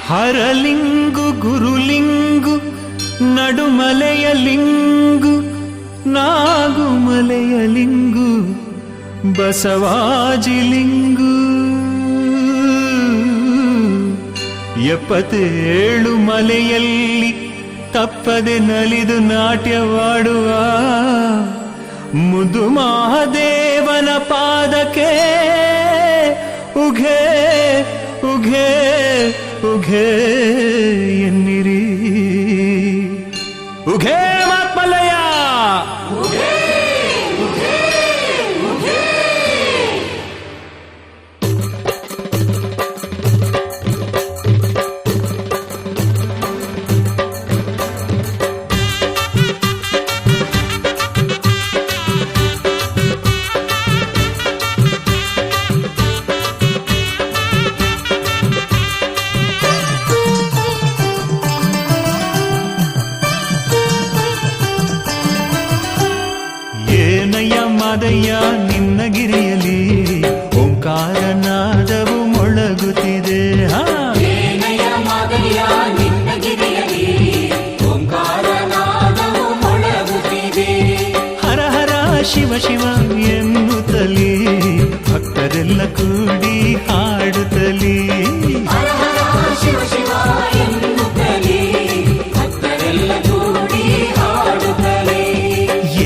ಹರಲಿಂಗು ಗುರುಲಿಂಗು ನಡುಮಲೆಯ ಲಿಂಗು ನಾಗುಮಲೆಯ ಲಿಂಗು ಬಸವಾಜಿಲಿಂಗು 77 ಮಲೆಯಲ್ಲಿ ತಪ್ಪದೆ ನಲಿದು ನಾಟ್ಯವಾಡುವ ಮುದು ಮಹಾದೇವನ ಪಾದಕ್ಕೆ ಉಘೆ ಉಘೆ ಉಘೆ ಎನ್ನಿರಿ ಉಘೆ ಮಕ್ಕಳಯ್ಯ ಮಾದಯ್ಯ ನಿನ್ನ ಗಿರಿಯಲಿ ಓಂಕಾರನಾದವು ಮೊಳಗುತ್ತಿದೆ ಹರ ಹರ ಶಿವ ಶಿವ ಎನ್ನುತ್ತಲೀ ಭಕ್ತರೆಲ್ಲ ಕೂಡಿ ಹಾಡುತ್ತಲೀ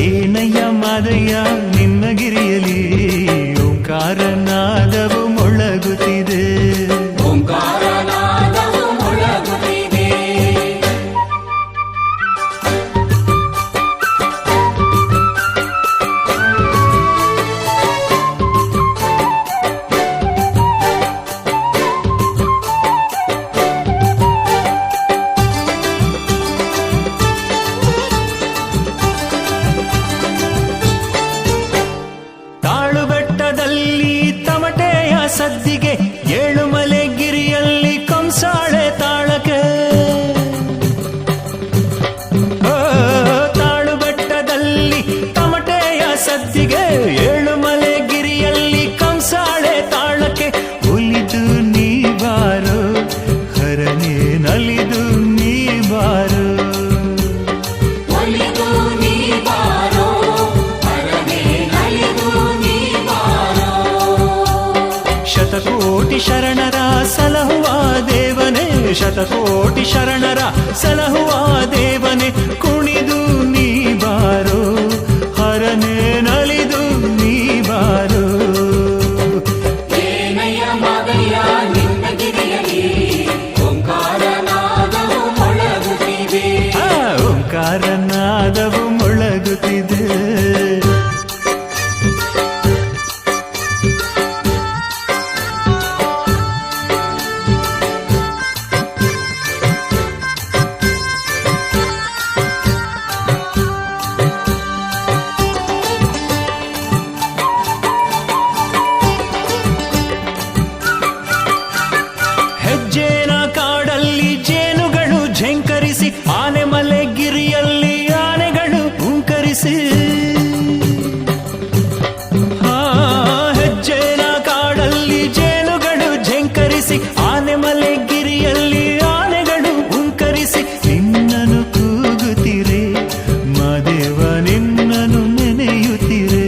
ಏನಯ್ಯ ಮಾದಯ್ಯ ನಿನ್ನ ಗಿರಿಯಲಿ ಓಂಕಾರನಾದವು ಮೊಳಗುತ್ತಿದೆ ಸದ್ದಿಗೆ ಏಳುಮಲೆ ಗಿರಿಯಲ್ಲಿ ಕಂಸಾಳೆ ತಾಳಕ್ಕೆ ತಾಳು ಬೆಟ್ಟದಲ್ಲಿ ತಮಟೆಯ ಸದ್ದಿಗೆ ಏಳುಮಲೆ ಗಿರಿಯಲ್ಲಿ ಕಂಸಾಳೆ ತಾಳಕ್ಕೆ ಒಲಿದು ನೀ ಬಾರೋ ಹರನೇ ನಲಿದು ನೀ ಬಾರೋ ಶತಕೋಟಿ ಶರಣರ ಸಲಹುವ ದೇವನೇ ಶತಕೋಟಿ ಶರಣರ ಸಲಹುವ ದೇವನೇ ಕುಣಿದು ನೀ ಬಾರೋ ಹರನೇ ನಲಿದು ನೀ ಬಾರೋ ಓಂಕಾರನಾದವು ಮೊಳಗುತ್ತಿದೆ ಆನೆಮಲೆ ಗಿರಿಯಲ್ಲಿ ಆನೆಗಳು ಹುಂಕರಿಸಿ ಹೆಜ್ಜೆನ ಕಾಡಲ್ಲಿ ಜೇನುಗಳು ಝಂಕರಿಸಿ ಆನೆಮಲೆ ಗಿರಿಯಲ್ಲಿ ಆನೆಗಳು ಹುಂಕರಿಸಿ ನಿನ್ನನು ಕೂಗುತ್ತಿರೆ ಮಾದೇವ ನಿನ್ನನು ನೆನೆಯುತ್ತಿರೆ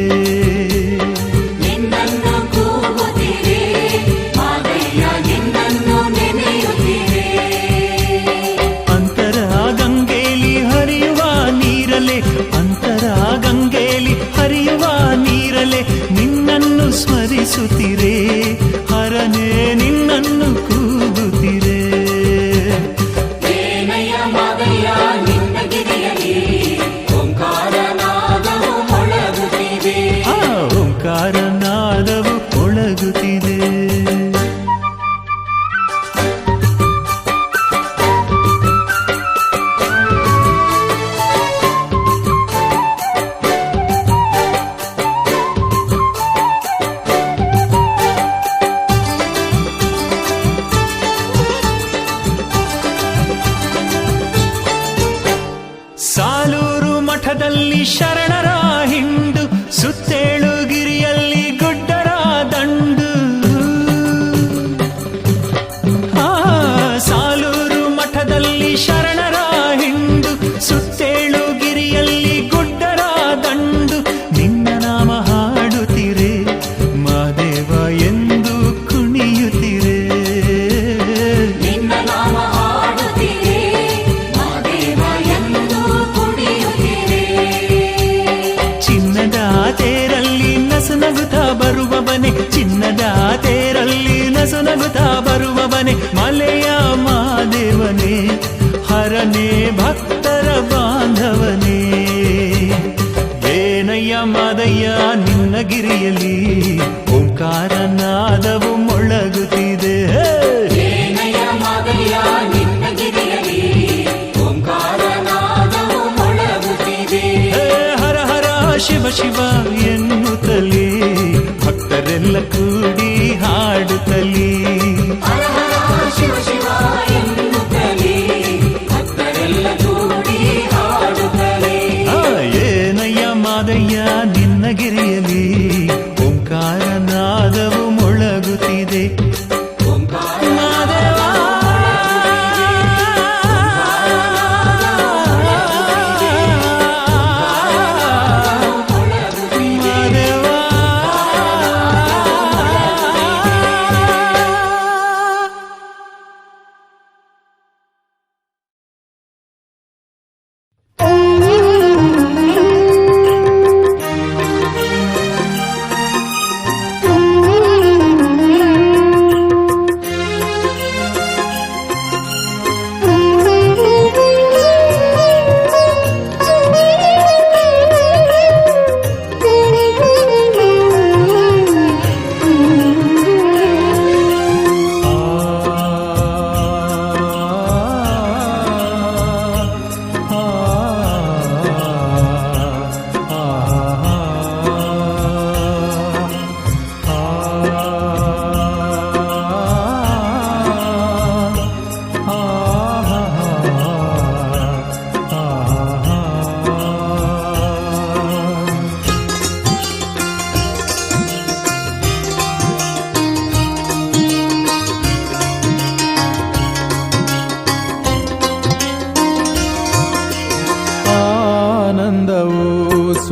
ಗಂಗೆಲಿ ಹರಿಯುವ ನೀರಲೆ ನಿನ್ನನ್ನು ಸ್ಮರಿಸುತ್ತಿರೆ ಹರನೇ ನಿನ್ನನ್ನು ಕೂಗುತ್ತಿರೆ ಓಂಕಾರನಾದವು ಮೊಳಗುತ್ತಿದೆ ಸಾಲೂರು ಮಠದಲ್ಲಿ ಶರಣರ ಹಿಂಡು ಸುತ್ತೇಳು ಗಿರಿಯಲ್ಲಿ ಗುಡ್ಡರ ದಂಡು ಸಾಲು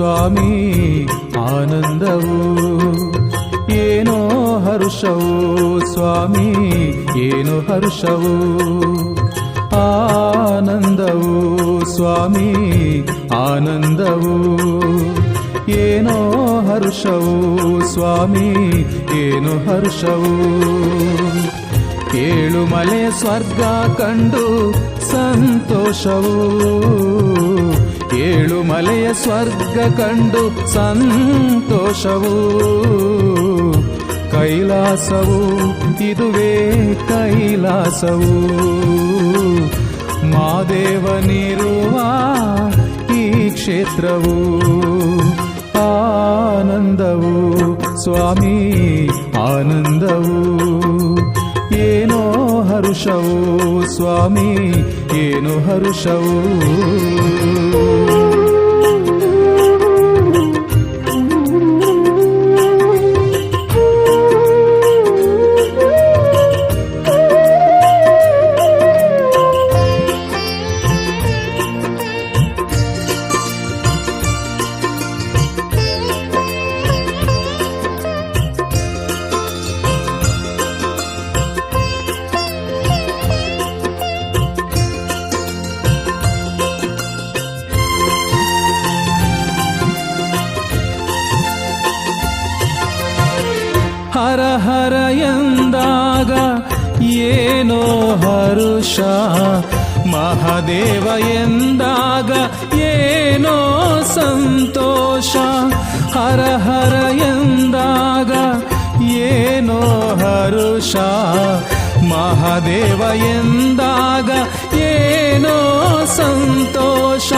ಸ್ವಾಮಿ ಆನಂದವು ಏನೋ ಹರ್ಷವು ಸ್ವಾಮಿ ಏನೋ ಹರ್ಷವು ಆನಂದವು ಸ್ವಾಮಿ ಆನಂದವು ಏನೋ ಹರ್ಷವು ಸ್ವಾಮಿ ಏನೋ ಹರ್ಷವು ಏಳುಮಲೆ ಸ್ವರ್ಗ ಕಂಡು ಸಂತೋಷವು ಏಳುಮಲೆಯ ಸ್ವರ್ಗ ಕಂಡು ಸಂತೋಷವು ಕೈಲಾಸವು ಇದುವೇ ಕೈಲಾಸವು ಮಾದೇವನಿರುವ ಈ ಕ್ಷೇತ್ರವು ಆನಂದವು ಸ್ವಾಮಿ ಆನಂದವು ಏನೋ ಹರ್ಷವು ಸ್ವಾಮಿ ಏನೋ ಹರ್ಷವು ಹರ ಹರ ಎಂದಾಗ ಏನೋ ಹರುಷ ಮಹಾದೇವ ಎಂದಾಗ ಏನೋ ಸಂತೋಷ ಹರ ಹರ ಎಂದಾಗ ಏನೋ ಹರುಷ ಮಹಾದೇವ ಎಂದಾಗ ಏನೋ ಸಂತೋಷ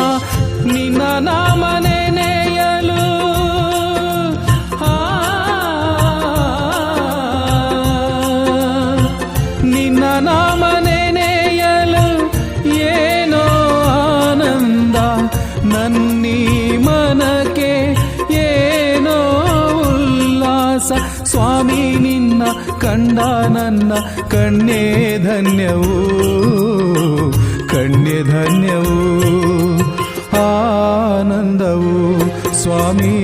ನಿನ್ನ ನಾಮ ನೆನೆಯಲು ನಾಮ ನೆನೆಯಲು ಏನೋ ಆನಂದ ನನ್ನೀ ಮನಕ್ಕೆ ಏನೋ ಉಲ್ಲಾಸ ಸ್ವಾಮಿ ನಿನ್ನ ಕಂಡ ನನ್ನ ಕಣ್ಣೇ ಧನ್ಯವು ಕಣ್ಣೇ ಧನ್ಯವು ಆನಂದವು ಸ್ವಾಮಿ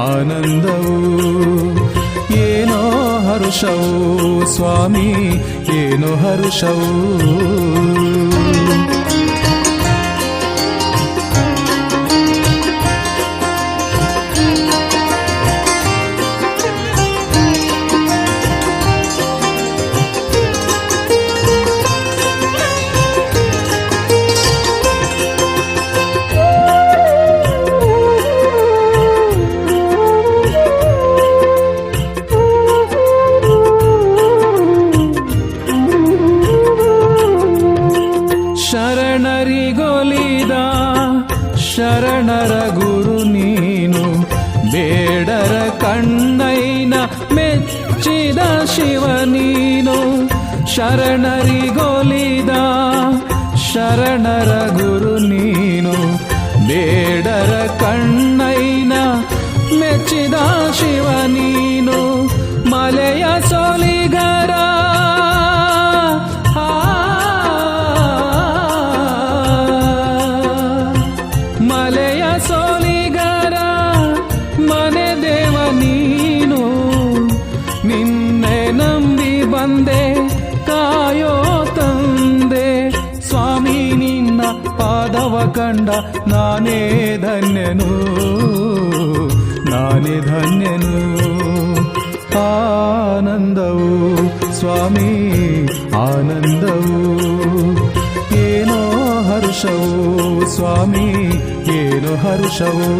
ಆನಂದವು ಏನೋ ಹರ್ಷವು ಸ್ವಾಮಿ ಏನೋ ಹರ್ಷವು ಶರಣರಿಗೊಲಿದ ಶರಣರ ಗುರು ನೀನು ಬೇಡರ ಕಣ್ಣೈನ ಮೆಚ್ಚಿದ ಶಿವ ನೀನು ಶರಣರಿಗೊಲಿದ ಶರಣರ ಗುರು ನೀನು ಬೇಡರ ಕಣ್ಣೈನ ಮೆಚ್ಚಿದ ಶಿವ ನೀನು ಮಲೆಯ ಸೋಲಿಗರ ಮಲೆಯ ಸೋಲಿಗರ ಮನೆ ದೇವ ನೀನು ನಿನ್ನೆ ನಂಬಿ ಬಂದೆ ಕಾಯೋ ತಂದೆ ಸ್ವಾಮಿ ನಿನ್ನ ಪಾದವ ಕಂಡ ನಾನೇ ಧನ್ಯನು ನಾನೇ ಧನ್ಯನು ಆನಂದವು ಸ್ವಾಮಿ ಆನಂದವು ಏನೋ ಹರ್ಷವು ಸ್ವಾಮಿ ಏನೋ ಹರ್ಷವು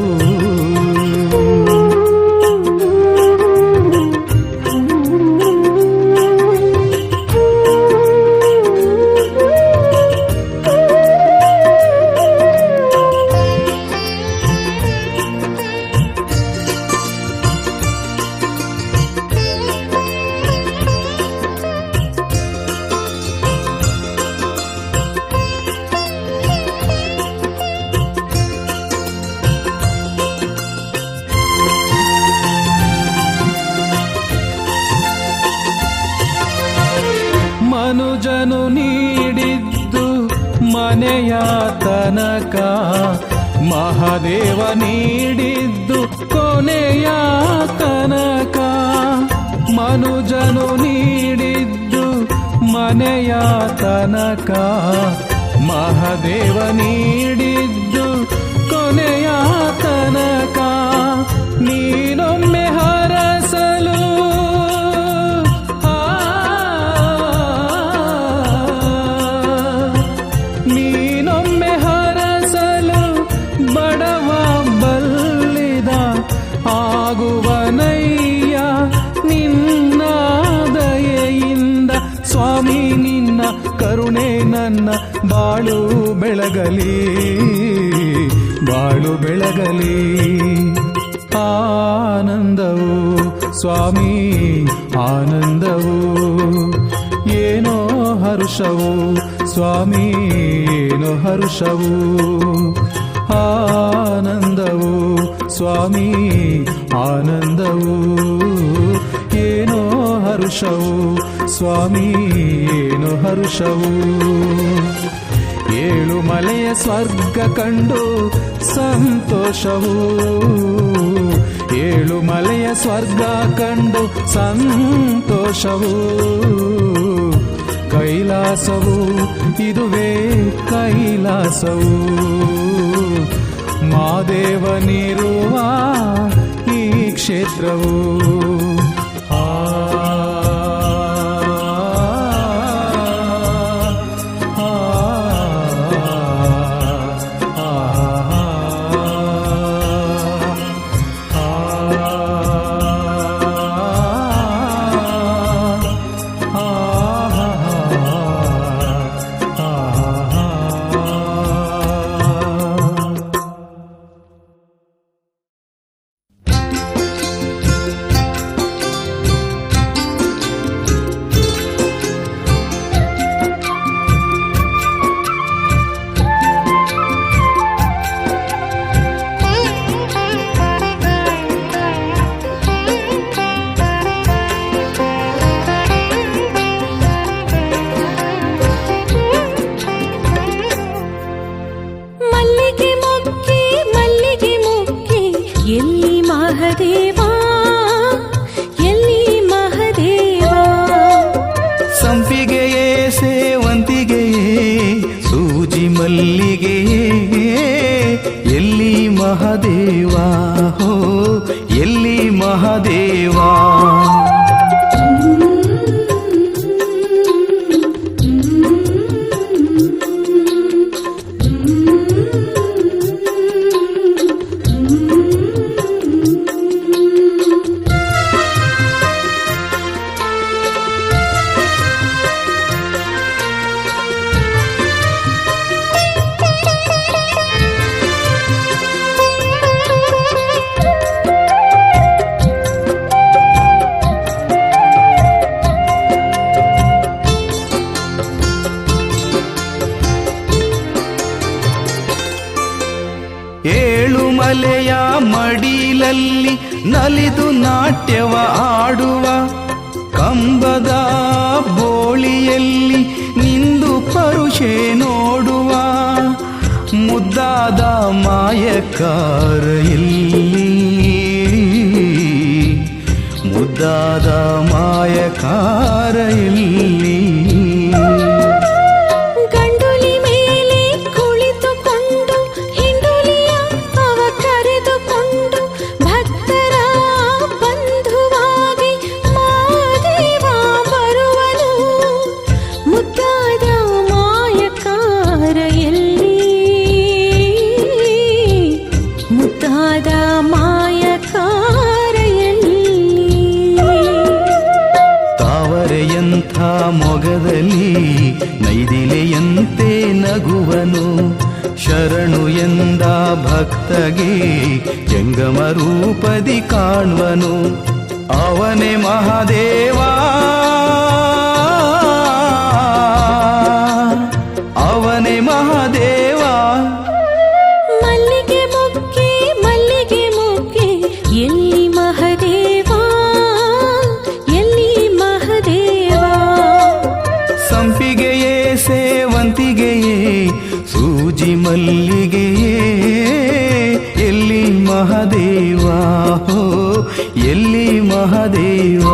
ಮನುಜನು ನೀಡಿದ್ದು ಮನೆಯ ತನಕ ಮಹಾದೇವ ನೀಡಿದ್ದು ಕೊನೆಯ ತನಕ, ಮನುಜನು ನೀಡಿದ್ದು ಮನೆಯ ತನಕ. ಮಹಾದೇವ ನೀಡಿದ್ದು ಕೊನೆಯ ತನಕ, ನೀನೊಮ್ಮೆ ಹರಸಲು ನೀನೊಮ್ಮೆ ಹರಸಲು ಬಡವ ಬಲ್ಲಿದ ಆಗುವನಯ್ಯ ನಿನ್ನ ದಯೆಯಿಂದ. ಸ್ವಾಮಿ ನಿನ್ನ ಕರುಣೆ ನನ್ನ ಬಾಳು ಬೆಳಗಲಿ, ಬಾಳು ಬೆಳಗಲಿ. ಆನಂದವು ಸ್ವಾಮಿ ಆನಂದವು, ಏನೋ ಹರ್ಷವು ಸ್ವಾಮಿ ಏನೋ ಹರ್ಷವು. ಆನಂದವು ಸ್ವಾಮಿ ಆನಂದವು, ಏನೋ ಹರ್ಷವು ಸ್ವಾಮಿ ಏನೋ ಹರ್ಷವು. ಏಳು ಮಲೆಯ ಸ್ವರ್ಗ ಕಂಡು ಸಂತೋಷವು, ಏಳು ಮಲೆಯ ಸ್ವರ್ಗ ಕಂಡು ಸಂತೋಷವು. ಕೈಲಾಸವು ಇದುವೇ ಕೈಲಾಸವು, ಮಾದೇವನಿರುವ ಈ ಕ್ಷೇತ್ರವು. ಮಹಾದೇವಾ ಹೋ ಎಲ್ಲಿ ಮಹಾದೇವಾ. ಏಳುಮಲೆಯ ಮಡಿಲಲ್ಲಿ ನಲಿದು ನಾಟ್ಯವ ಆಡುವ, ಕಂಬದ ಬೋಳಿಯಲ್ಲಿ ನಿಂದು ಪರುಷೆ ನೋಡುವ, ಮುದ್ದಾದ ಮಾಯಕಾರ ಎಲ್ಲಿ, ಮುದ್ದಾದ ಮಾಯಕಾರ ಎಲ್ಲಿ. ಮೊಗದಲ್ಲಿ ನೈದಿಲೆಯಂತೆ ನಗುವನು, ಶರಣು ಎಂದ ಭಕ್ತಗೆ ಜಂಗಮ ರೂಪದಿ ಕಾಣ್ವನು, ಅವನೇ ಮಹಾದೇವಾ, ಅವನೇ ಮಹಾದೇವಾ. ಮಲ್ಲಿಗೆ ಮೊಗ್ಗೆ ಎಲ್ಲಿ ಮಹಾದೇವಾ, ಎಲ್ಲಿ ಮಹಾದೇವಾ. ಸಂಪಿಗೆಯೇ ಸೇವಂತಿಗೆಯೇ ಸೂಜಿ ಮಲ್ಲಿಗೆಯೇ ಎಲ್ಲಿ ಮಹಾದೇವ.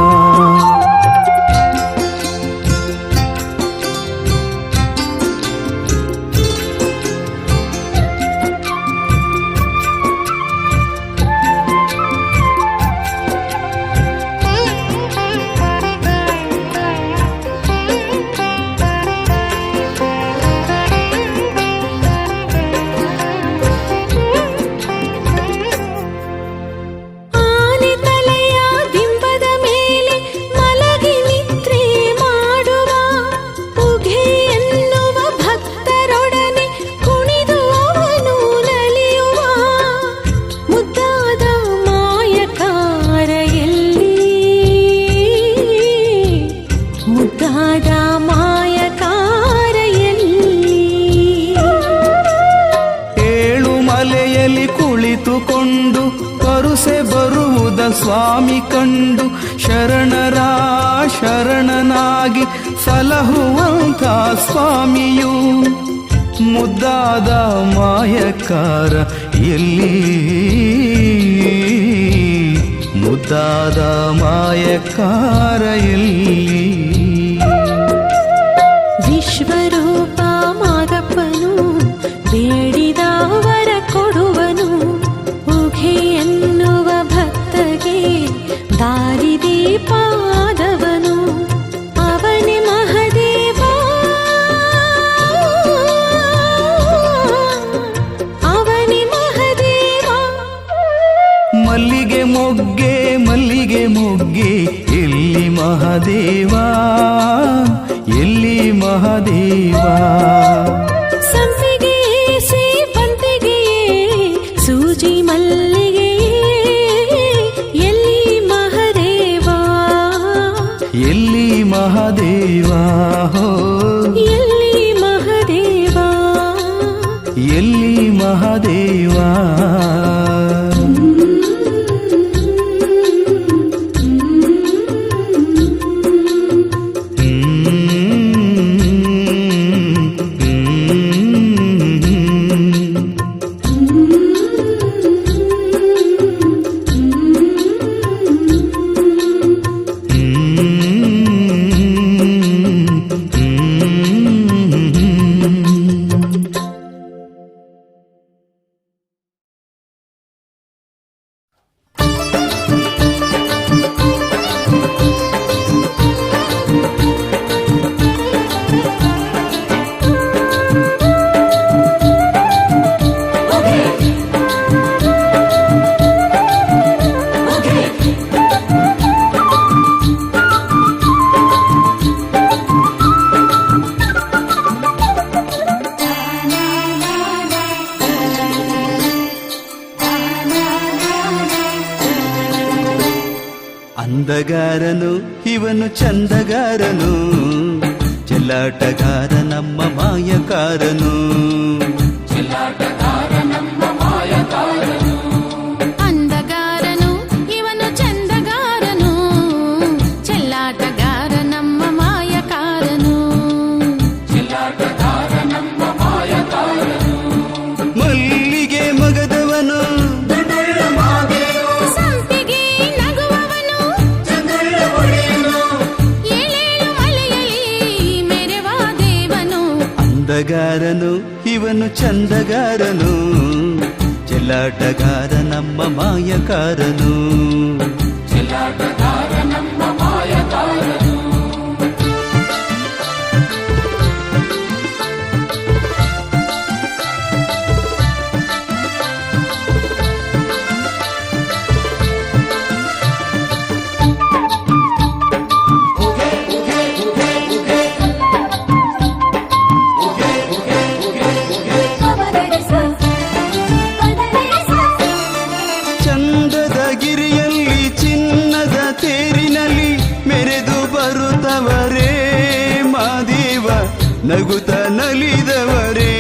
ಕುಳಿತುಕೊಂಡು ಕರುಸೆ ಬರುವುದ ಸ್ವಾಮಿ ಕಂಡು ಶರಣರ ಶರಣನಾಗಿ ಸಲಹುವಂಥ ಸ್ವಾಮಿಯು ಮುದ್ದಾದ ಮಾಯಕಾರ ಎಲ್ಲಿ, ಮುದ್ದಾದ ಮಾಯಕಾರ ಎಲ್ಲಿ. ವಿಶ್ವರೂಪ ಮಾದಪ್ಪನು ಬೇಡಿದವರ ಕೊಡುವನು, ಉಘೆ ಎನ್ನುವ ಭಕ್ತಗೆ ದಾರಿದೀಪಾದವನು ಅವನೇ ಮಹದೇವ, ಅವನೇ ಮಹದೇವ. ಮಲ್ಲಿಗೆ ಮೊಗ್ಗೆ ಮಲ್ಲಿಗೆ ಮೊಗ್ಗೆ ಎಲ್ಲಿ ಮಹಾದೇವ, ಎಲ್ಲಿ ಮಹಾದೇವ. ಸಂಪಿಗೆ ಸೇವಂತಿಗೆ ಸೂಜಿ ಮಲ್ಲಿಗೆ ಎಲ್ಲಿ ಮಹದೇವ, ಎಲ್ಲಿ ಮಹಾದೇವ, ಎಲ್ಲಿ ಮಹದೇವ, ಎಲ್ಲಿ ಮಹಾದೇವ. ಅಂದಗಾರನು ಇವನು ಚಂದಗಾರನು, ಚೆಲ್ಲಾಟಗಾರ ನಮ್ಮ ಮಾಯಕಾರನು. ಅಂದಗಾರನು ಇವನು ಚಂದಗಾರನು, ಚೆಲ್ಲಾಟಗಾರ ನಮ್ಮ ಮಾಯಕಾರನು. ಮಲ್ಲಿಗೆ ಮಗದವನು, ಸಂಪಿಗೆ ನಗುವವನು, ಏಳೇಳು ಮಲೆಯಲ್ಲಿ ಮೆರೆವ ದೇವನು. ಅಂದಗಾರನು ಇವನು ಚಂದಗಾರನು, ಚೆಲ್ಲಾಟಗಾರ ನಮ್ಮ ಮಾಯಕಾರನು. ಚಂದದ ಗಿರಿಯಲ್ಲಿ ಚಿನ್ನದ ತೇರಿನಲ್ಲಿ ಮೆರೆದು ಬರುತ್ತವರೇ ಮಾದೇವ, ನಗುತ್ತ ನಲಿದವರೇ.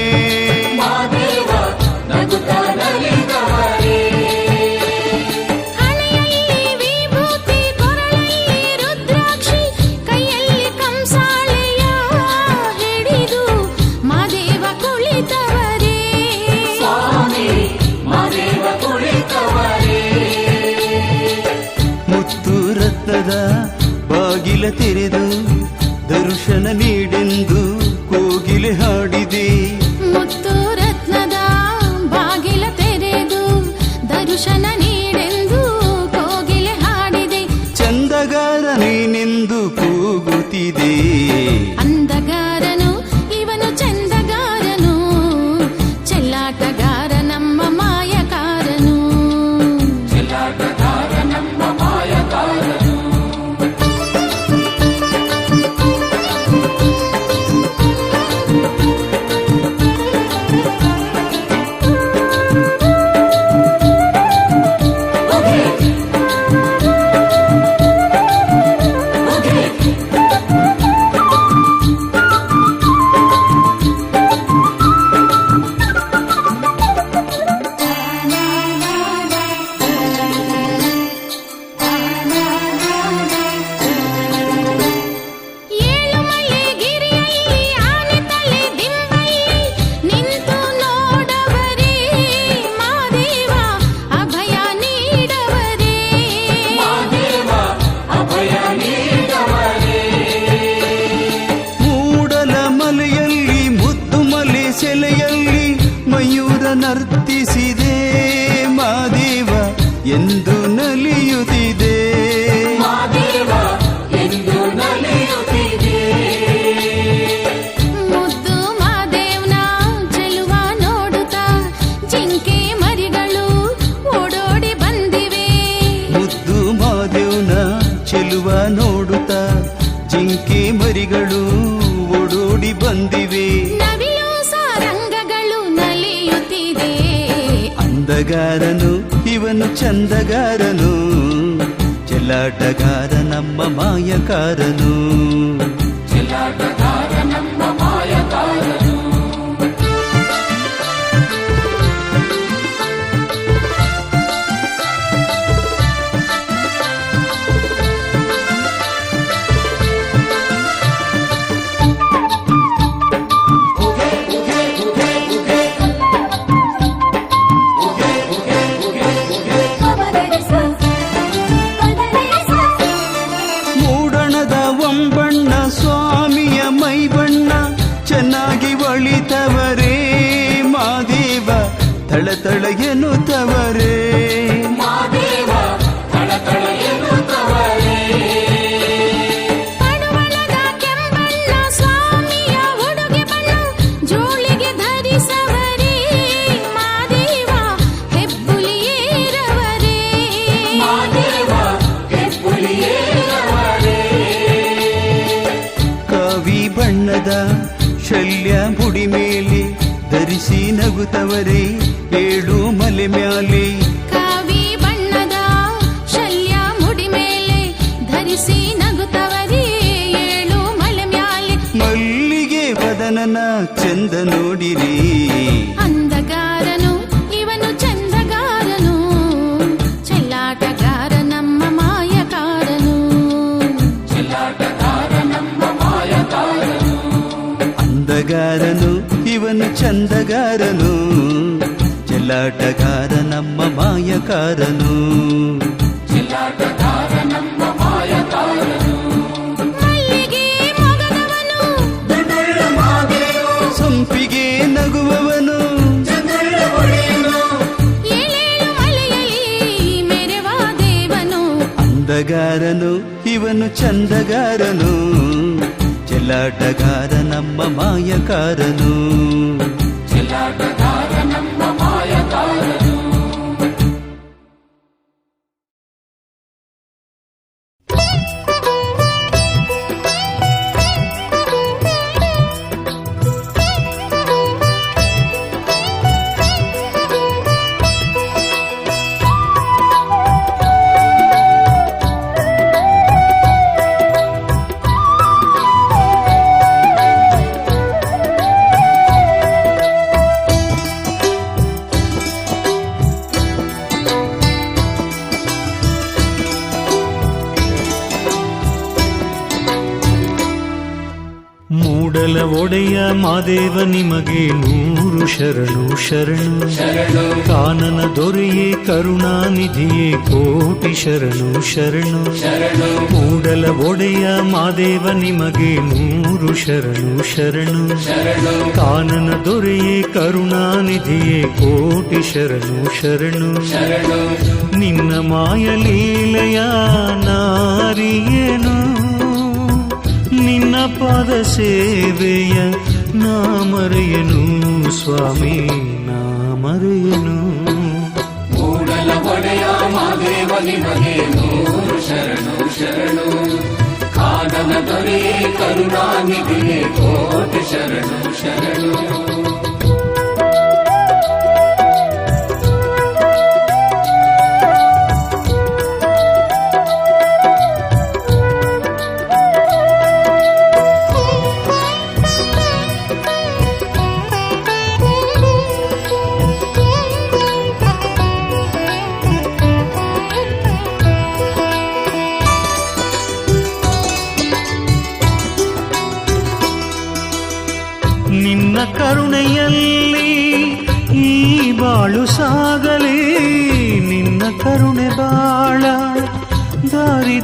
ಹಣೆಯಲ್ಲಿ ವಿಭೂತಿ, ಕೊರಳಲ್ಲಿ ರುದ್ರಾಕ್ಷಿ, ಕೈಯಲ್ಲಿ ಕಂಸಾಳೆಯ ಹಿಡಿದು ಮಾದೇವ ಕುಳಿತವರೇ. ತೆರೆದು ದರ್ಶನ ನೀಡೆಂದು ಕೋಗಿಲೆ ಹಾಡಿದೆ. ಮುತ್ತು ರತ್ನದ ಬಾಗಿಲ ತೆರೆದು ದರ್ಶನ ನೀಡೆಂದು ಕೋಗಿಲೆ ಹಾಡಿದೆ. ಚಂದಗಾರ ನೀನೆಂದು ಕೂಗುತ್ತಿದೆ. ಅಂದಗಾರನು ಇವನು ಚಂದಗಾರನು, ಚೆಲ್ಲಾಟಗಾರ ನಮ್ಮ ಮಾಯಕಾರನು. ಸೆಲೆಯಲ್ಲಿ ಮಯೂರ ನರ್ತಿಸಿದೆ, ಮಾದೇವ ಎಂದು ನಲಿಯುತ್ತಿದೆ. ಮುದ್ದು ಮಾದೇವ್ನ ಚೆಲುವ ನೋಡುತ್ತಾ ಜಿಂಕೆ ಮರಿಗಳು ಓಡೋಡಿ ಬಂದಿವೆ. ಮುದ್ದು ಮಾದೇವ್ನ ಚೆಲುವ ನೋಡುತ್ತಾ ಜಿಂಕೆ ಮರಿಗಳು ಓಡೋಡಿ ಬಂದಿವೆ. ಅಂದಗಾರನು ಇವನು ಚಂದಗಾರನು, ಚೆಲ್ಲಾಟಗಾರ ನಮ್ಮ ಮಾಯಕಾರನು. ಸ್ವಾಮಿಯ ಮೈ ಬಣ್ಣ ಚೆನ್ನಾಗಿ ಒಳಿತವರೇ, ಮಾದೇವ ತಳತಳ ಎನ್ನುತ್ತವರೇ. ಪಡುವಣದ ಕೆಂಬಣ್ಣ ಸ್ವಾಮಿಯ ಉಡುಗೆ ಬಣ್ಣ ಜೋಳಿಗೆ ಧರಿಸವರೇ, ಮಾದೇವ ಹೆಬ್ಬುಲಿಯೇರವರೇ. ಕಾವಿ ಬಣ್ಣದ ಶಲ್ಯ ಮುಡಿ ಮೇಲೆ ಧರಿಸಿ ನಗುತ್ತವರೇ, ಏಳು ಮಲೆ ಮ್ಯಾಲೆ. ಕಾವಿ ಬಣ್ಣದ ಶಲ್ಯ ಮುಡಿ ಮೇಲೆ ಧರಿಸಿ ನಗುತ್ತವರೇ, ಏಳು ಮಲೆ ಮ್ಯಾಲೆ. ಮಲ್ಲಿಗೆ ವದನನ ಚಂದ ನೋಡಿರಿ. ಅಂದಗಾರನು ಇವನು ಚಂದಗಾರನು, ಚೆಲ್ಲಾಟಗಾರ ನಮ್ಮ ಮಾಯಕಾರನು. ಅಂದಗಾರನು ಇವನು ಚಂದಗಾರನು, ಚೆಲ್ಲಾಟಗಾರ ನಮ್ಮ ಮಾಯಕಾರನು. ಮಲ್ಲಿಗೆ ಮೊಗದವನು, ಸೊಂಪಿಗೆ ನಗುವವನು, ಏಳೇಳು ಮಲೆಯಲ್ಲಿ ಮೆರೆವ ದೇವನು. ಅಂದಗಾರನು ಇವನು ಚಂದಗಾರನು, ಚೆಲ್ಲಾಟಗಾರ ನಮ್ಮ ಮಾಯಕಾರನು. ಒಡೆಯ ಮಾದೇವ ನಿಮಗೆ ನೂರು ಶರಣು ಶರಣು ಕಾನನ ದೊರೆಯೇ ಕರುಣಾನಿಧಿಯೇ ಕೋಟಿ ಶರಣು ಶರಣು ಮೂಡಲ ಒಡೆಯ ಮಾದೇವ ನಿಮಗೆ ನೂರು ಶರಣು ಶರಣು ಕಾನನ ದೊರೆಯೇ ಕರುಣಾನಿಧಿಯೇ ಕೋಟಿ ಶರಣು ಶರಣು ನಿನ್ನ ಮಾಯಲೀಲೆಯ ನಾರಿಯೇನು ನಿನ್ನ ಪಾದ ಸೇವೆಯ ನಾ ಮರೆಯನು ಸ್ವಾಮಿ ನಾ ಮರೆಯನು ಮೂಡಲ ಒಡೆಯ ಮಾದೇವ ನಿಮಗೆ ನೂರು ಶರಣು ಶರಣು ಕಾನನ ದೊರೆಯೇ ಕರುಣಾನಿಧಿಯೇ ಕೋಟಿ ಶರಣು ಶರಣು ನಿನ್ನ ಕರುಣೆಯಲ್ಲಿ ಈ ಬಾಳು ಸಾಗಲಿ ನಿನ್ನ ಕರುಣೆ ಬಾಳ ದಾರಿದೀಪವಾಗಲಿ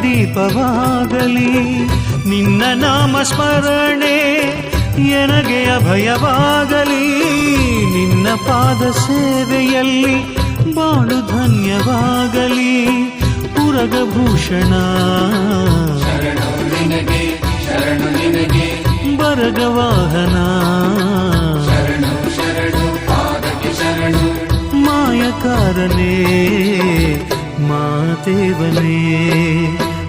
ನಿನ್ನ ನಾಮ ಸ್ಮರಣೆ ಎನಗೆ ಅಭಯವಾಗಲಿ ನಿನ್ನ ಪಾದ ಸೇವೆಯಲ್ಲಿ ಬಾಳು ಧನ್ಯವಾಗಲಿ ಪುರಗಭೂಷಣ ಶರಣು ನಿನಗೆ ಶರಣು ನಿನಗೆ ಬರಗವಾಹನ ಶರಣು ಶರಣು ಪಾದಕ್ಕೆ ಶರಣು ಮಾಯಕಾರನೇ ಮಾದೇವನೇ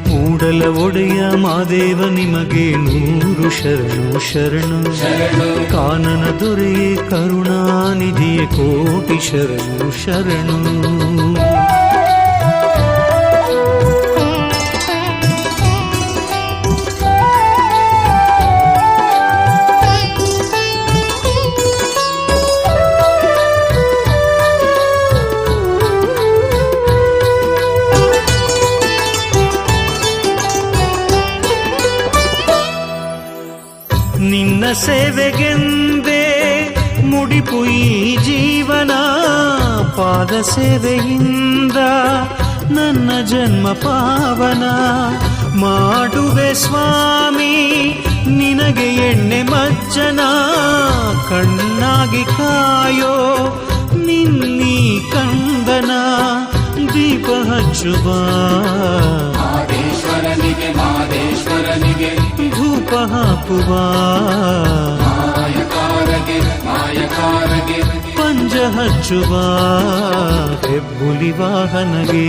ಮೂಡಲ ಒಡೆಯ ಮಾದೇವ ನಿಮಗೆ ನೂರು ಶರಣು ಶರಣು ಕಾನನ ದೊರೆಯೇ ಕರುಣಾನಿಧಿಯೇ ಕೋಟಿ ಶರಣು ಶರಣು ನಿನ್ನ ಸೇವೆಗೆಂದೇ ಮುಡಿಪು ಈ ಜೀವನ ಪಾದ ಸೇವೆಯಿಂದ ನನ್ನ ಜನ್ಮ ಪಾವನ ಮಾಡುವೆ ಸ್ವಾಮಿ ನಿನಗೆ ಎಣ್ಣೆ ಮಜ್ಜನ ಕಣ್ಣಾಗಿ ಕಾಯೋ ನಿನ್ನೀ ಕಂದನ ದೀಪ ಹಚ್ಚುವ ಮಾದೇಶ್ವರನಿಗೆ ಮಾದೇಶ್ವರನಿಗೆ ಧೂಪ ಹಾಕುವ ಮಾಯಕಾರಗೆ ಮಾಯಕಾರಗೆ ಪಂಜ ಹಚ್ಚುವ ಹೆಬ್ಬುಲಿ ವಾಹನಗೆ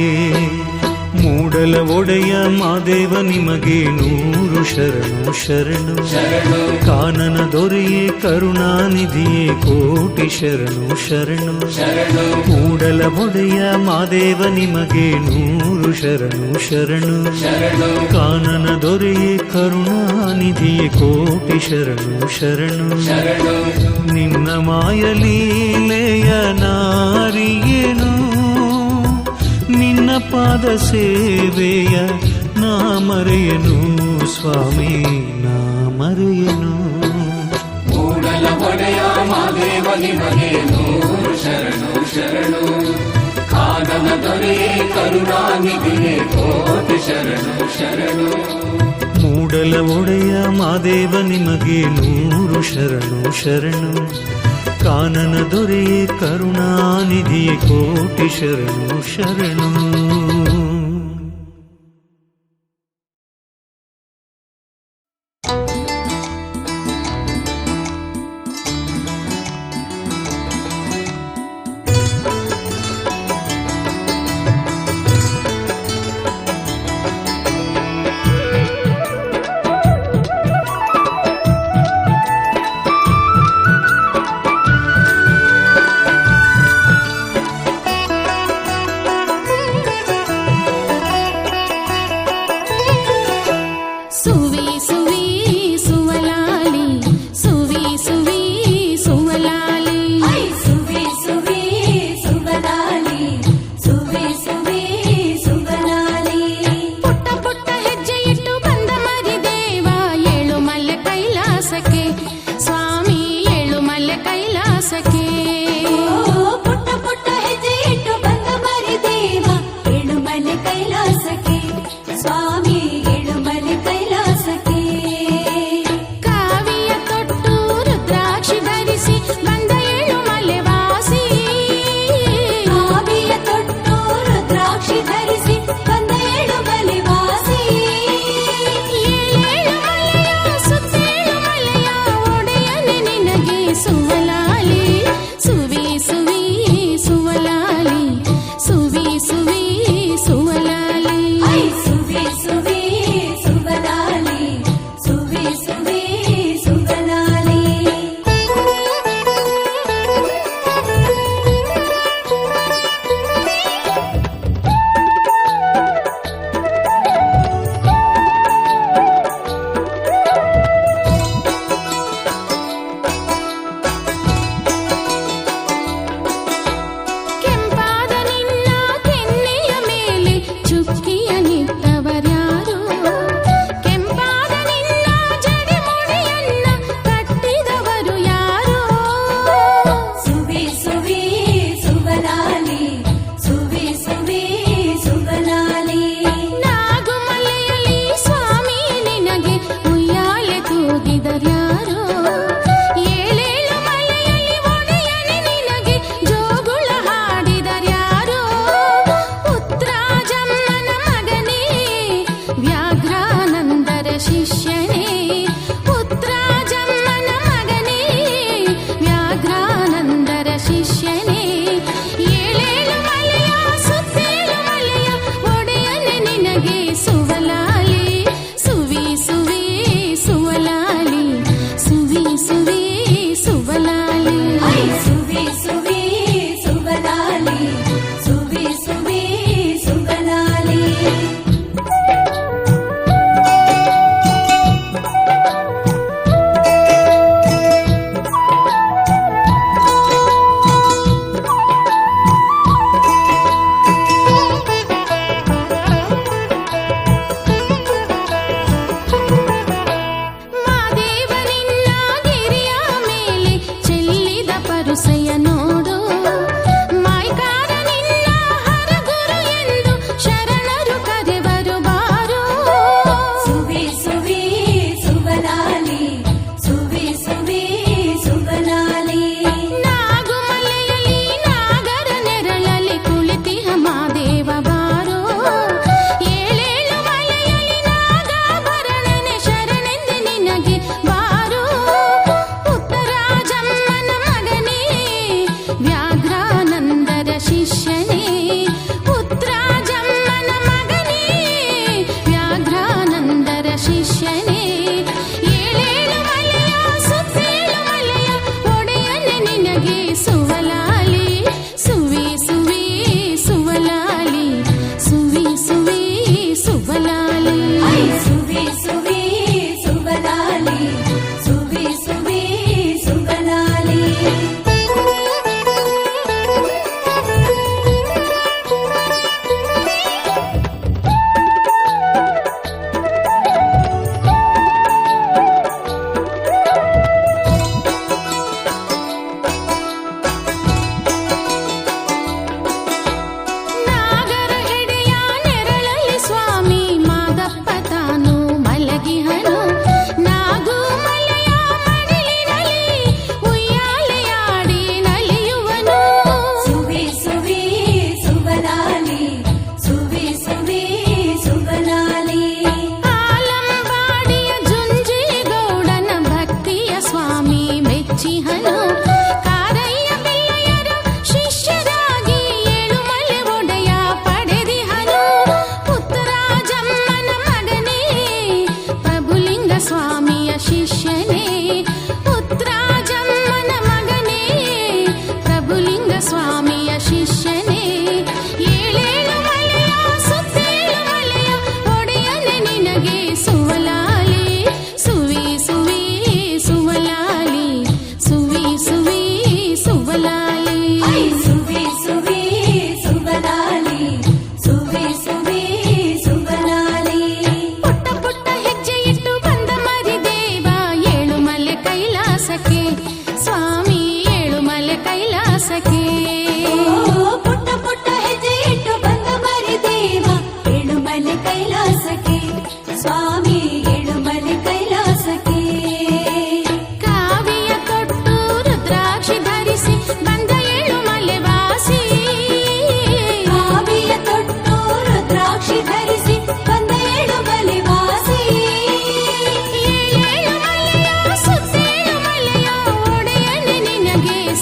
ಮೂಡಲ ಒಡೆಯ ಮಾದೇವ ನಿಮಗೆ ನೂರು ಶರಣು ಶರಣು ಕಾನನ ದೊರೆಯೇ ಕರುಣಾನಿಧಿಯೇ ಕೋಟಿ ಶರಣು ಶರಣು ಮೂಡಲ ಒಡೆಯ ಮಾದೇವ ನಿಮಗೆ ನೂರು ಶರಣು ಶರಣು ಕಾನನ ದೊರೆಯೇ ಕರುಣಾನಿಧಿಯೇ ಕೋಟಿ ಶರಣು ಶರಣು ನಿನ್ನ ಮಾಯಲೀಲೆಯ ನಾರಿಯೇನು ನಿನ್ನ ಪಾದ ಸೇವೆಯ ನಾ ಮರೆಯನು ಸ್ವಾಮಿ ನಾ ಮರೆಯನು ಮೂಡಲ ಒಡೆಯ ಮಾದೇವ ನಿಮಗೆ ನೂರು ಶರಣು ಶರಣು ಕಾನನ ದೊರೆಯೇ ಕರುಣಾನಿಧಿಯೇ ಕೋಟಿ ಶರಣು ಶರಣು ಮೂಡಲ ಒಡೆಯ ಮಾದೇವ ನಿಮಗೆ ನೂರು ಶರಣು ಶರಣು ಕಾನನ ದೊರೆಯೇ ಕರುಣಾನಿಧಿಯೇ ಕೋಟಿ ಶರಣು ಶರಣು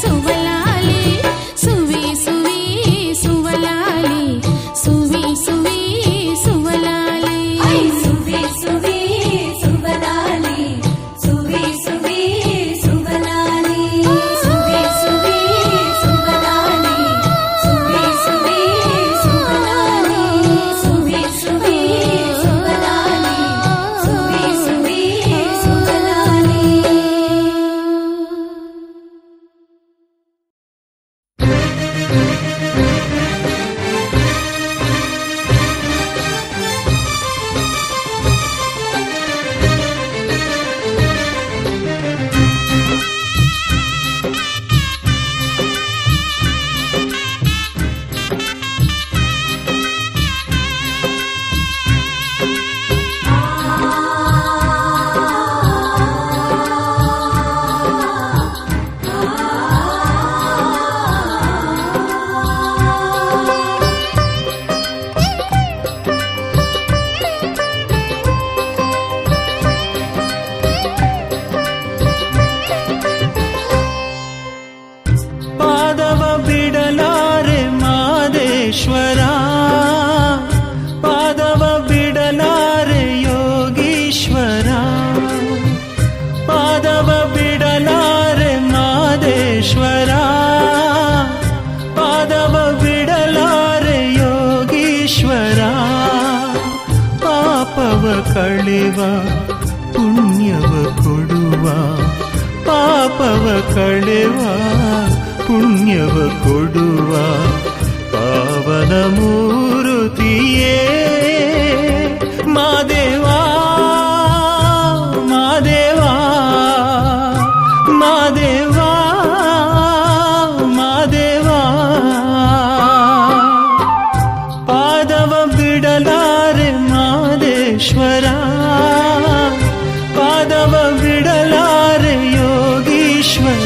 ಸುವಲಾಲಿ ಸುವಿ ಸುವಿ ಸುವಲಾಲಿ ಸುವಿ ಸುವಿ ಸುವಲಾಲಿ ಸುವಿ ಸುವಿ ಸುವಲಾಲಿ ಸುವಿ ಸುವಿ ಸುವಲಾಲಿ ಸುವಿ ಸುವಿ ಸುವಲಾಲಿ ಸುವಿ ಸುವಿ ಸುವಲಾಲಿ ಸುವಿ ಸುವಿ ಸುವಲಾಲಿ ಸುವಿ ಸುವಿ ಸುವಲಾಲಿ. ಪಾದವ ಬಿಡಲಾರೆ ಮಾದೇಶ್ವರ, ಪಾದವ ಬಿಡಲಾರೆ ಯೋಗೀಶ್ವರ, ಪಾದವ ಬಿಡಲಾರೆ ಮಾದೇಶ್ವರ, ಪಾದವ ಬಿಡಲಾರೆ ಯೋಗೀಶ್ವರ. ಪಾಪವ ಕಳೆವ ಪುಣ್ಯವ ಕೊಡುವ, ಪಾಪವ ಕಳೆವ ಪುಣ್ಯವ ಕೊಡುವ ಪಾವನ ಮೂರುತಿಯೇ ಮಾದೇವಾ ಮಾದೇವಾ ಮಾದೇವಾ ಮಾದೇವಾ. ಪಾದವ ಬಿಡಲಾರೆ ಮಾದೇಶ್ವರ, ಪಾದವ ಬಿಡಲಾರೆ ಯೋಗೀಶ್ವರ.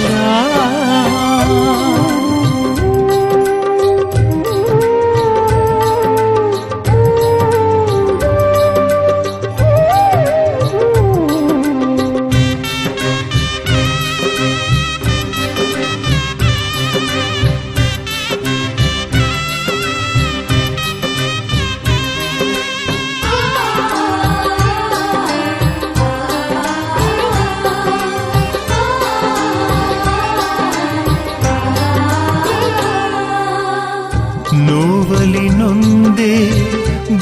ನೋವಲಿ ನೊಂದೆ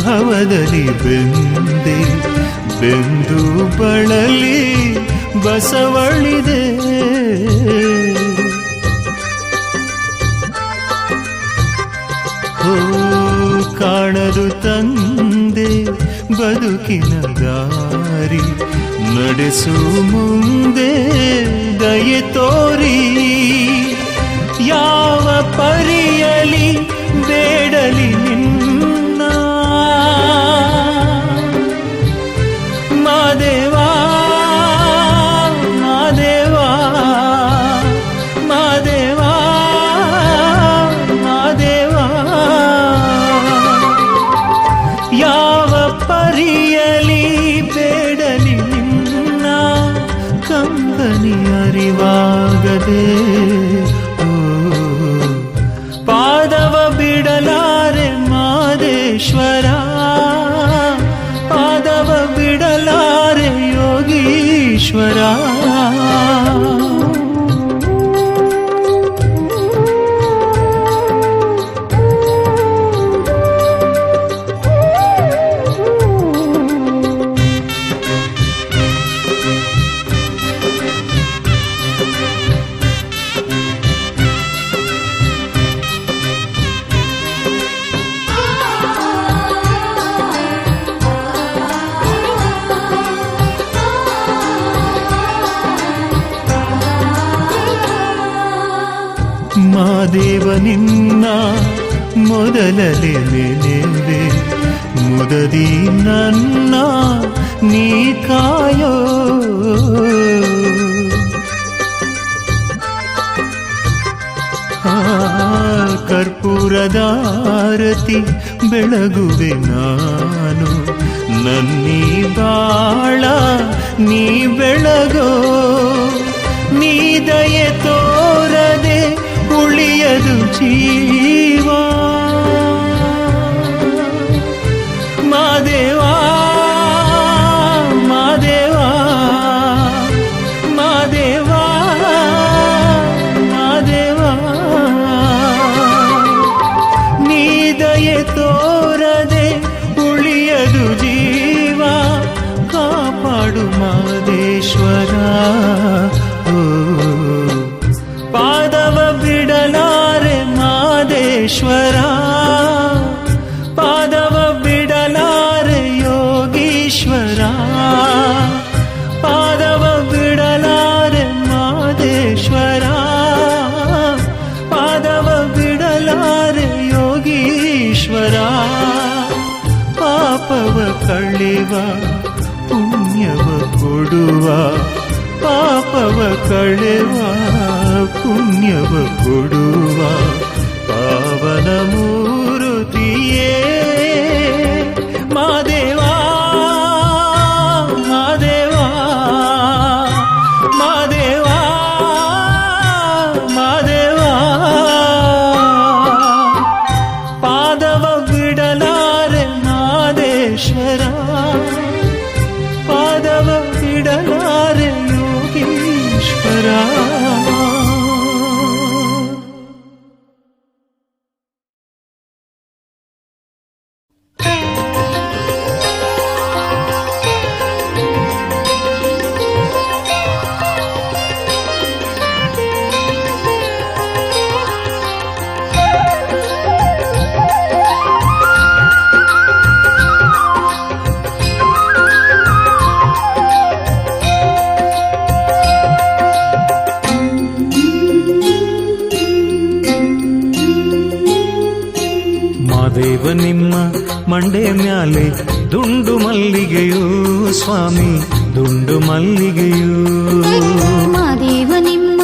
ಭವದಲ್ಲಿ ಬೆಂದೆ, ಬೆಂದು ಬಳಲಿ ಬಸವಳಿದೆ. ಓ ಕಾಣಲು ತಂದೆ ಬದುಕಿನ ದಾರಿ, ನಡೆಸು ಮುಂದೆ ದಯೆ ತೋರಿ. ಯಾವ ಪರಿಯಲಿ ಬೇಡಲಿ ನಿನ್ನ ಮಾದೇವಾ ಮಾದೇವಾ ಮಾದೇವಾ ಮಾದೇವಾ. ಯಾವ ಪರಿಯಲಿ ಬೇಡಲಿ ನಿನ್ನ ಕಂಬನಿ ಅರಿವಾಗದೆ. ಪಾದವ ಬಿಡಲಾರೆ ಮಾದೇಶ್ವರ, ಪಾದವ ಬಿಡಲಾರೆ ಯೋಗೀಶ್ವರ. ಮಾದೇವ ನಿನ್ನ ಮೊದಲಲೆ ನೆನೆವೆ, ಮುದದಿ ನನ್ನ ನೀ ಕಾಯೋ. ಕರ್ಪೂರದಾರತಿ ಬೆಳಗುವೆ ನಾನು, ನನ್ನೀ ಬಾಳ ನೀ ಬೆಳಗೋ. ನೀ ದಯೆ ತೋರದೆ ಉಳಿಯದು ಜೀವ ಮಾದೇವಾ ಮಾದೇವಾ ಮಾದೇವಾ ಮಾದೇವಾ ನೀ ದಯೆ ತೋರದೆ ಉಳಿಯದು ಜೀವ ಕಾಪಾಡು ಮಾದೇಶ್ವರ ಪಾದವ ಬಿಡಲಾರೆ ಮಾದೇಶ್ವರ ಪಾದವ ಬಿಡಲಾರೆ ಯೋಗೀಶ್ವರ ಪಾದವ ಬಿಡಲಾರೆ ಮಾದೇಶ್ವರ ಪಾದವ ಬಿಡಲಾರೆ ಯೋಗೀಶ್ವರ ಪಾಪವ ಕಳೆವ ಪುಣ್ಯವ ಕೊಡುವ ಪಾಪವ ಕಳೆವ ಪುಣ್ಯವ ಕೊಡುವ ಪಾವನ ಮೂರುತಿಯೇ ಮಾದೇವಾ ಮಾದೇವಾ ಮಾದೇವಾ ಮಾದೇವಾ ಪಾದವ ಬಿಡಲಾರೆ ಮಾದೇಶ್ವರ ಪಾದವ ಬಿಡಲಾರೆ ಯೋಗೀಶ್ವರ ಮಾದೇವ ನಿಮ್ಮ ಮಂಡೆ ಮ್ಯಾಲೆ ದುಂಡು ಮಲ್ಲಿಗೆಯೂ ಸ್ವಾಮಿ ದುಂಡು ಮಲ್ಲಿಗೆಯೂ ಮಾದೇವ ನಿಮ್ಮ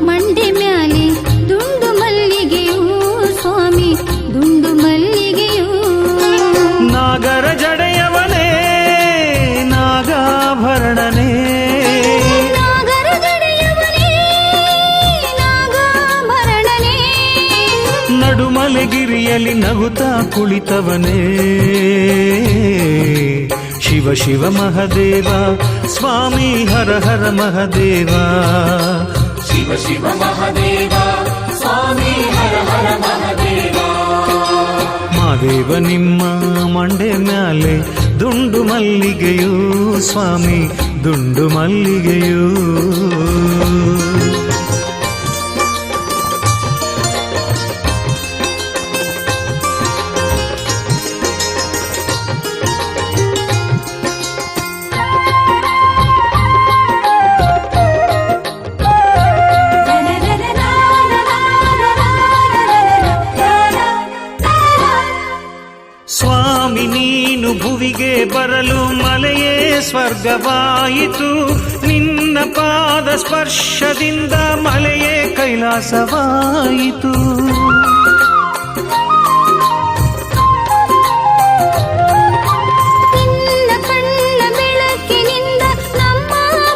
ಮಂಡೆ ಮ್ಯಾಲೆ ದುಂಡು ಮಲ್ಲಿಗೆಯೂ ಸ್ವಾಮಿ ದುಂಡು ಮಲ್ಲಿಗೆಯೂ ನಾಗರ ಜಡೆಯವನೇ ನಾಗಾಭರಣನೇ ನಾಗರ ಜಡೆಯವನೇ ನಾಗಾಭರಣನೇ ನಡುಮಲೆಗಿರಿಯಲ್ಲಿ ನಗುತ್ತಾ ಕುಳಿತವನೇ ಶಿವ ಶಿವ ಮಹದೇವ ಸ್ವಾಮಿ ಹರ ಹರ ಮಹದೇವ ಶಿವ ಶಿವ ಮಹಾದೇವ ಸ್ವಾಮಿ ಹರ ಹರ ಮಹಾದೇವ ಮಾದೇವ ನಿಮ್ಮ ಮಂಡೆ ಮ್ಯಾಲೆ ದುಂಡು ಮಲ್ಲಿಗೆಯೂ ಸ್ವಾಮಿ ದುಂಡು ಮಲ್ಲಿಗೆಯೂ ಸ್ವಾಮಿ ನೀನು ಭುವಿಗೆ ಬರಲು ಮಲೆಯೇ ಸ್ವರ್ಗವಾಯಿತು ನಿನ್ನ ಪಾದ ಸ್ಪರ್ಶದಿಂದ ಮಲೆಯೇ ಕೈಲಾಸವಾಯಿತು ನಿನ್ನ ಕಣ್ಣ ಬೆಳಕಿನಿಂದ ನಮ್ಮ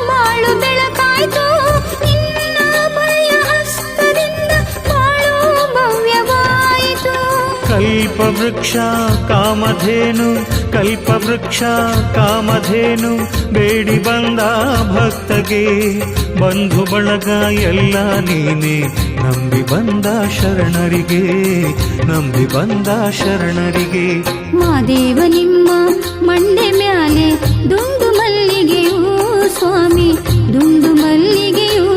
ಬಾಳು ಬೆಳಕಾಯ್ತು ನಿನ್ನ ಭಯ ಹಸ್ತದಿಂದ ಬಾಳು ಭವ್ಯವಾಯಿತು ಕಲ್ಪವೃಕ್ಷ ಕಾಮಧೇನು ಕಲ್ಪವೃಕ್ಷ ಕಾಮಧೇನು ಬೇಡಿ ಬಂದ ಭಕ್ತಗೆ ಬಂಧು ಬಳಗ ಎಲ್ಲ ನೀನೆ ನಂಬಿ ಬಂದ ಶರಣರಿಗೆ ನಂಬಿ ಬಂದ ಶರಣರಿಗೆ ಮಾದೇವ ನಿಮ್ಮ ಮಂಡೆ ಮ್ಯಾಲೆ ದುಂಡು ಮಲ್ಲಿಗೆಯೂ ಸ್ವಾಮಿ ದುಂಡು ಮಲ್ಲಿಗೆಯೂ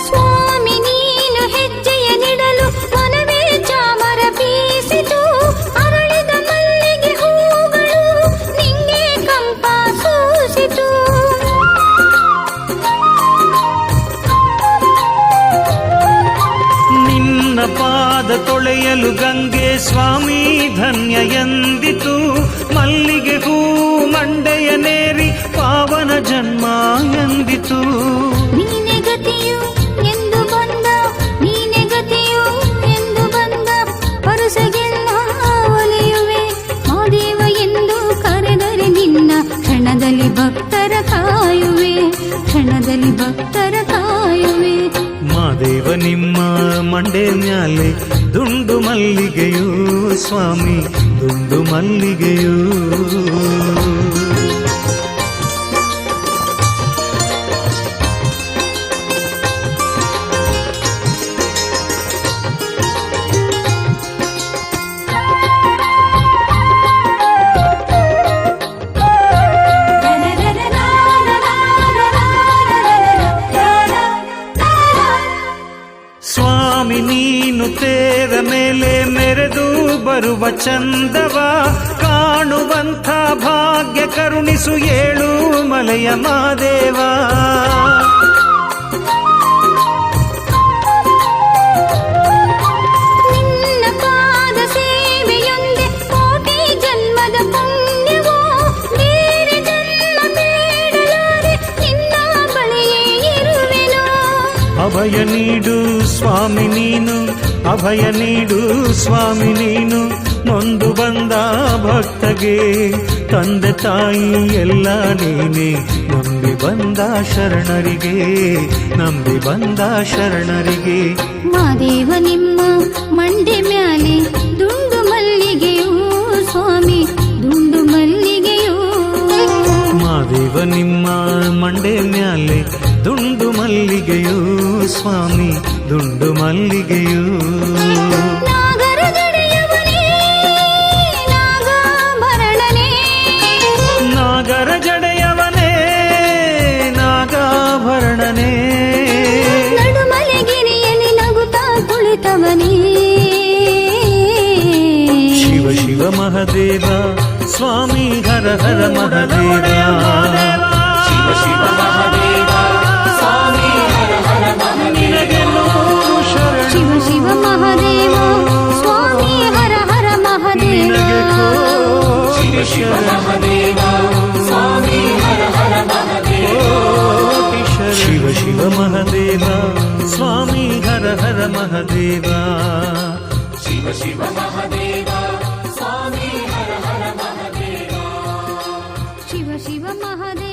ಸ್ವಾಮಿ ನೀನು ಹೆಜ್ಜೆಯ ನಿಡಲು ಮನವೇ ಚಾಮರ ಬೀಸಿತು ಅರಳಿದ ಮಲ್ಲಿಗೆ ಹೂಗಳು ನಿಂಗೆ ಕಂಪ ಸೂಸಿತು ನಿನ್ನ ಪಾದ ತೊಳೆಯಲು ಗಂಗೆ ಸ್ವಾಮಿ ಧನ್ಯ ಎಂದಿತು ಮಲ್ಲಿಗೆ ಹೂ ಮಂಡೆಯ ನೇರ ಜನ್ಮ ಎಂದಿತು. ನೀನೆ ಗತಿಯು ಎಂದು ಬಂದ, ನೀನೆ ಗತಿಯು ಎಂದು ಬಂದ, ಪರಸಗೆಲ್ಲ ಒಲಿಯುವೆ ಮಾದೇವ ಎಂದು ಕರೆದರೆ ನಿನ್ನ ಕ್ಷಣದಲ್ಲಿ ಭಕ್ತರ ಕಾಯುವೆ, ಕ್ಷಣದಲ್ಲಿ ಭಕ್ತರ ಕಾಯುವೆ. ಮಾದೇವ ನಿಮ್ಮ ಮಂಡೆ ಮ್ಯಾಲೆ ದುಂಡು ಮಲ್ಲಿಗೆಯೂ ಸ್ವಾಮಿ ದುಂಡು ಮಲ್ಲಿಗೆಯೂ. ಸ್ವಾಮಿ ನೀನು ತೇರ ಮೇಲೆ ಮೆರೆದು ಬರುವ ಚಂದವ ಕಾಣುವಂಥ ಭಾಗ್ಯ ಕರುಣಿಸು ಏಳು ಮಲೆಯ ಮಾದೇವ. ನಿನ್ನ ಪಾದ ಸೇವೆಯೊಂದೆ ಕೋಟಿ ಜನ್ಮದ ಪುಣ್ಯವೋ, ಬೇರೆ ಜನ್ಮ ಬೇಡಲಾರೆ ನಿನ್ನ ಬಳಿಯೇ ಇರುವೆನೋ. ಅಭಯ ನೀಡು ಸ್ವಾಮಿ ನೀನು, ಅಭಯ ನೀಡು ಸ್ವಾಮಿ ನೀನು, ನೊಂದು ಬಂದ ಭಕ್ತಗೆ ತಂದೆ ತಾಯಿ ಎಲ್ಲ ನೀನೆ, ನಂಬಿ ಬಂದ ಶರಣರಿಗೆ, ನಂಬಿ ಬಂದ ಶರಣರಿಗೆ. ಮಾದೇವ ನಿಮ್ಮ ಮಂಡೆ ಮ್ಯಾಲೆ ದುಂಡು ಮಲ್ಲಿಗೆಯೂ ಸ್ವಾಮಿ ದುಂಡು ಮಲ್ಲಿಗೆಯೂ. ಮಾದೇವ ನಿಮ್ಮ ಮಂಡೆ ಮ್ಯಾಲೆ ದುಂಡು ಮಲ್ಲಿಗೆಯೂ ಸ್ವಾಮಿ ದುಂಡು ಮಲ್ಲಿಗೆಯೂ. ನಾಗರ ಜಡೆಯವನೇ ನಾಗಾಭರಣನೇ, ನಾಗರ ಜಡೆಯವನೇ ನಾಗಾಭರಣನೇ, ನಡುಮಲೆಗಿರಿಯಲ್ಲಿ ನಗುತ್ತಾ ಕುಳಿತವನೇ. ಶಿವ ಶಿವ ಮಹದೇವ ಸ್ವಾಮಿ ಹರ ಹರ ಮಹದೇವ. ಶಿವ ಶಿವ ಮಹಾದೇವ ಸ್ವಾಮಿ ಹರ ಹರ ಮಹಾದೇವ. ಶಿವ ಶಿವ ಮಹಾದೇವ ಸ್ವಾಮಿ ಹರ ಹರ ಮಹಾದೇವ. ಶಿವ ಶಿವ ಮಹಾದೇವ ಸ್ವಾಮಿ ಹರ ಹರ ಮಹಾದೇವ. ಶಿವ ಶಿವ ಮಹದೇವ ಸ್ವಾಮಿ ಹರ ಹರ ಮಹದೇವ. ಶಿವ ಶಿವ ಮಹಾದೇವ ಸ್ವಾಮಿ ಹರ ಹರ ಮಹಾದೇವ. ಶಿವ ಶಿವ ಮಹಾದೇವ